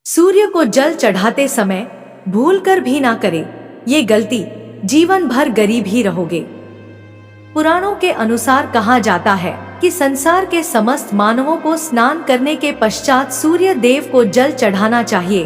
सूर्य को जल चढ़ाते समय भूलकर भी ना करें, ये गलती जीवन भर गरीब ही रहोगे। पुराणों के अनुसार कहा जाता है कि संसार के समस्त मानवों को स्नान करने के पश्चात सूर्य देव को जल चढ़ाना चाहिए।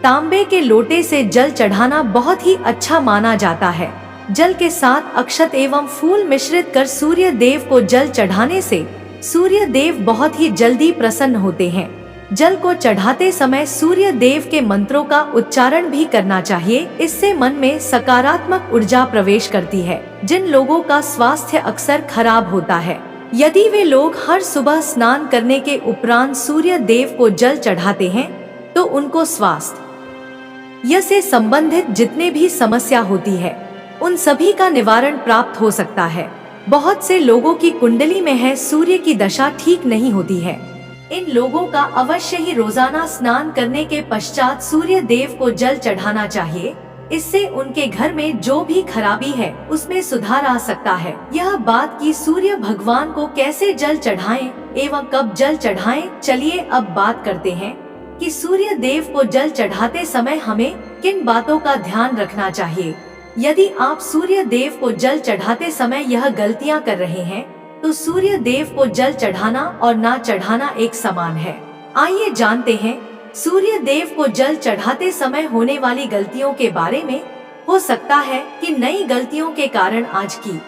तांबे के लोटे से जल चढ़ाना बहुत ही अच्छा माना जाता है। जल के साथ अक्षत एवं फूल मिश्रित कर सूर्य देव को जल चढ़ाने से सूर्य देव बहुत ही जल्दी प्रसन्न होते हैं। जल को चढ़ाते समय सूर्य देव के मंत्रों का उच्चारण भी करना चाहिए। इससे मन में सकारात्मक ऊर्जा प्रवेश करती है। जिन लोगों का स्वास्थ्य अक्सर खराब होता है, यदि वे लोग हर सुबह स्नान करने के उपरांत सूर्य देव को जल चढ़ाते हैं तो उनको स्वास्थ्य से संबंधित जितने भी समस्या होती है उन सभी का निवारण प्राप्त हो सकता है। बहुत से लोगों की कुंडली में है सूर्य की दशा ठीक नहीं होती है। इन लोगों का अवश्य ही रोजाना स्नान करने के पश्चात सूर्य देव को जल चढ़ाना चाहिए। इससे उनके घर में जो भी खराबी है उसमें सुधार आ सकता है। यह बात कि सूर्य भगवान को कैसे जल चढ़ाएं एवं कब जल चढ़ाएं, चलिए अब बात करते हैं कि सूर्य देव को जल चढ़ाते समय हमें किन बातों का ध्यान रखना चाहिए। यदि आप सूर्य देव को जल चढ़ाते समय यह गलतियां कर रहे हैं तो सूर्य देव को जल चढ़ाना और ना चढ़ाना एक समान है। आइए जानते हैं सूर्य देव को जल चढ़ाते समय होने वाली गलतियों के बारे में। हो सकता है कि नई गलतियों के कारण आज की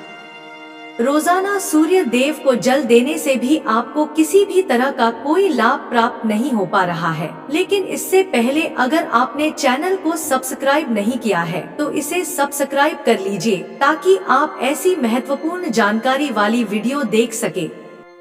रोजाना सूर्य देव को जल देने से भी आपको किसी भी तरह का कोई लाभ प्राप्त नहीं हो पा रहा है। लेकिन इससे पहले अगर आपने चैनल को सब्सक्राइब नहीं किया है तो इसे सब्सक्राइब कर लीजिए ताकि आप ऐसी महत्वपूर्ण जानकारी वाली वीडियो देख सके।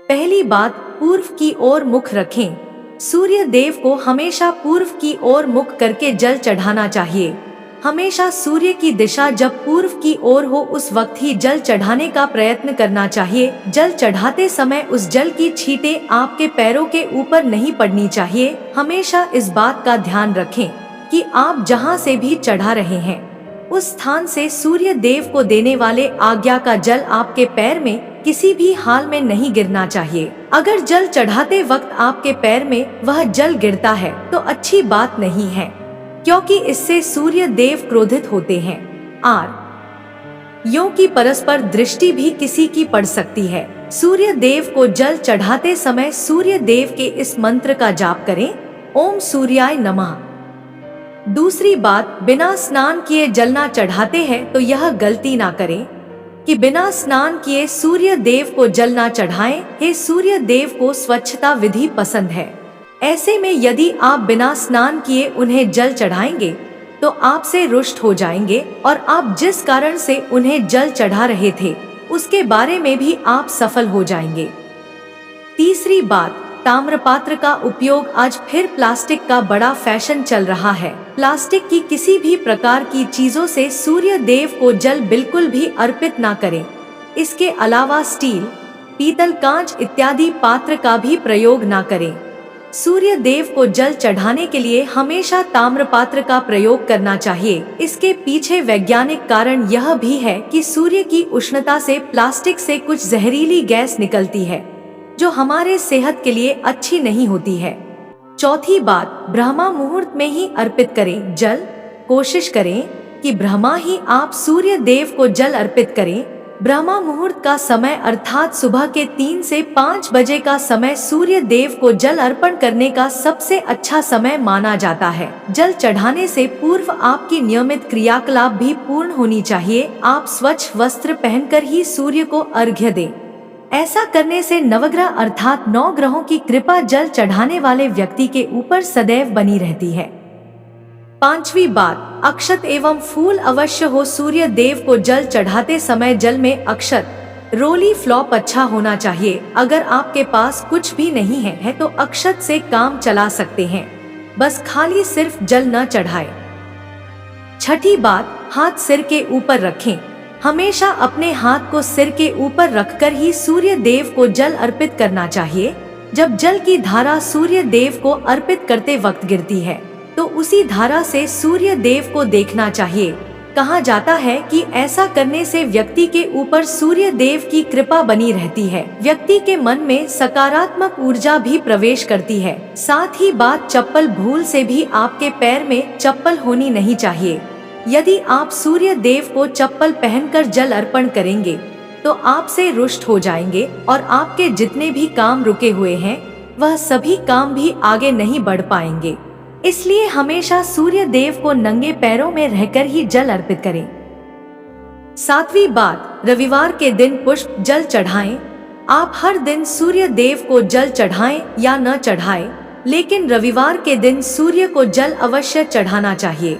पहली बात, पूर्व की ओर मुख रखें। सूर्य देव को हमेशा पूर्व की ओर मुख करके जल चढ़ाना चाहिए। हमेशा सूर्य की दिशा जब पूर्व की ओर हो उस वक्त ही जल चढ़ाने का प्रयत्न करना चाहिए। जल चढ़ाते समय उस जल की छींटें आपके पैरों के ऊपर नहीं पड़नी चाहिए। हमेशा इस बात का ध्यान रखें कि आप जहां से भी चढ़ा रहे हैं उस स्थान से सूर्य देव को देने वाले आज्ञा का जल आपके पैर में किसी भी हाल में नहीं गिरना चाहिए। अगर जल चढ़ाते वक्त आपके पैर में वह जल गिरता है तो अच्छी बात नहीं है, क्योंकि इससे सूर्य देव क्रोधित होते हैं। यों की परस्पर दृष्टि भी किसी की पड़ सकती है। सूर्य देव को जल चढ़ाते समय सूर्य देव के इस मंत्र का जाप करें, ओम सूर्याय नमः। दूसरी बात, बिना स्नान किए जल ना चढ़ाते हैं तो यह गलती ना करें कि बिना स्नान किए सूर्य देव को जल ना चढ़ाएं। हे सूर्य देव को स्वच्छता विधि पसंद है। ऐसे में यदि आप बिना स्नान किए उन्हें जल चढ़ाएंगे तो आपसे रुष्ट हो जाएंगे और आप जिस कारण से उन्हें जल चढ़ा रहे थे उसके बारे में भी आप सफल हो जाएंगे। तीसरी बात, ताम्रपात्र का उपयोग आज फिर प्लास्टिक का बड़ा फैशन चल रहा है। प्लास्टिक की किसी भी प्रकार की चीजों से सूर्य देव को जल बिल्कुल भी अर्पित ना करें। इसके अलावा स्टील, पीतल, कांच इत्यादि पात्र का भी प्रयोग ना करें। सूर्य देव को जल चढ़ाने के लिए हमेशा ताम्र पात्र का प्रयोग करना चाहिए। इसके पीछे वैज्ञानिक कारण यह भी है कि सूर्य की उष्णता से प्लास्टिक से कुछ जहरीली गैस निकलती है जो हमारे सेहत के लिए अच्छी नहीं होती है। चौथी बात, ब्रह्मा मुहूर्त में ही अर्पित करें जल। कोशिश करें कि ब्रह्मा ही आप सूर्य देव को जल अर्पित करें। ब्रह्मा मुहूर्त का समय अर्थात सुबह के 3 से 5 बजे का समय सूर्य देव को जल अर्पण करने का सबसे अच्छा समय माना जाता है। जल चढ़ाने से पूर्व आपकी नियमित क्रियाकलाप भी पूर्ण होनी चाहिए। आप स्वच्छ वस्त्र पहनकर ही सूर्य को अर्घ्य दें। ऐसा करने से नवग्रह अर्थात 9 ग्रहों की कृपा जल चढ़ाने वाले व्यक्ति के ऊपर सदैव बनी रहती है। पांचवी बात, अक्षत एवं फूल अवश्य हो। सूर्य देव को जल चढ़ाते समय जल में अक्षत, रोली, फ्लॉप अच्छा होना चाहिए। अगर आपके पास कुछ भी नहीं है तो अक्षत से काम चला सकते हैं, बस खाली सिर्फ जल न चढ़ाए। छठी बात, हाथ सिर के ऊपर रखें। हमेशा अपने हाथ को सिर के ऊपर रखकर ही सूर्य देव को जल अर्पित करना चाहिए। जब जल की धारा सूर्य देव को अर्पित करते वक्त गिरती है तो उसी धारा से सूर्य देव को देखना चाहिए। कहा जाता है कि ऐसा करने से व्यक्ति के ऊपर सूर्य देव की कृपा बनी रहती है। व्यक्ति के मन में सकारात्मक ऊर्जा भी प्रवेश करती है। साथ ही बात चप्पल भूल से भी आपके पैर में चप्पल होनी नहीं चाहिए। यदि आप सूर्य देव को चप्पल पहनकर जल अर्पण करेंगे तो आपसे रुष्ट हो जाएंगे और आपके जितने भी काम रुके हुए हैं वह सभी काम भी आगे नहीं बढ़ पाएंगे। इसलिए हमेशा सूर्य देव को नंगे पैरों में रहकर ही जल अर्पित करें। 7वीं बात, रविवार के दिन पुष्प जल चढ़ाएं। आप हर दिन सूर्य देव को जल चढ़ाएं या न चढ़ाएं, लेकिन रविवार के दिन सूर्य को जल अवश्य चढ़ाना चाहिए,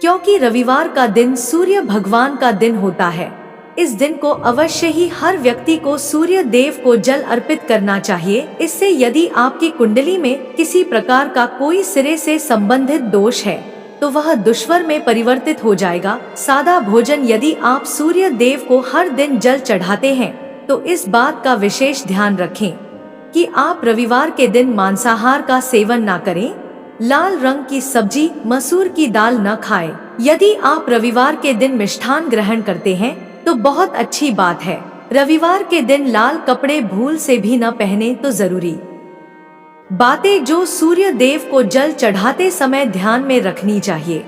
क्योंकि रविवार का दिन सूर्य भगवान का दिन होता है। इस दिन को अवश्य ही हर व्यक्ति को सूर्य देव को जल अर्पित करना चाहिए। इससे यदि आपकी कुंडली में किसी प्रकार का कोई सिरे से संबंधित दोष है तो वह दुश्वर में परिवर्तित हो जाएगा। सादा भोजन यदि आप सूर्य देव को हर दिन जल चढ़ाते हैं तो इस बात का विशेष ध्यान रखें कि आप रविवार के दिन मांसाहार का सेवन ना करें। लाल रंग की सब्जी, मसूर की दाल न खाएं। यदि आप रविवार के दिन मिष्ठान ग्रहण करते हैं तो बहुत अच्छी बात है। रविवार के दिन लाल कपड़े भूल से भी न पहने तो जरूरी बातें जो सूर्य देव को जल चढ़ाते समय ध्यान में रखनी चाहिए।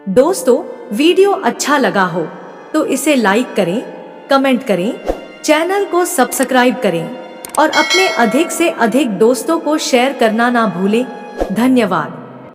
दोस्तों, वीडियो अच्छा लगा हो तो इसे लाइक करें, कमेंट करें, चैनल को सब्सक्राइब करें और अपने अधिक से अधिक दोस्तों को शेयर करना ना भूलें। धन्यवाद।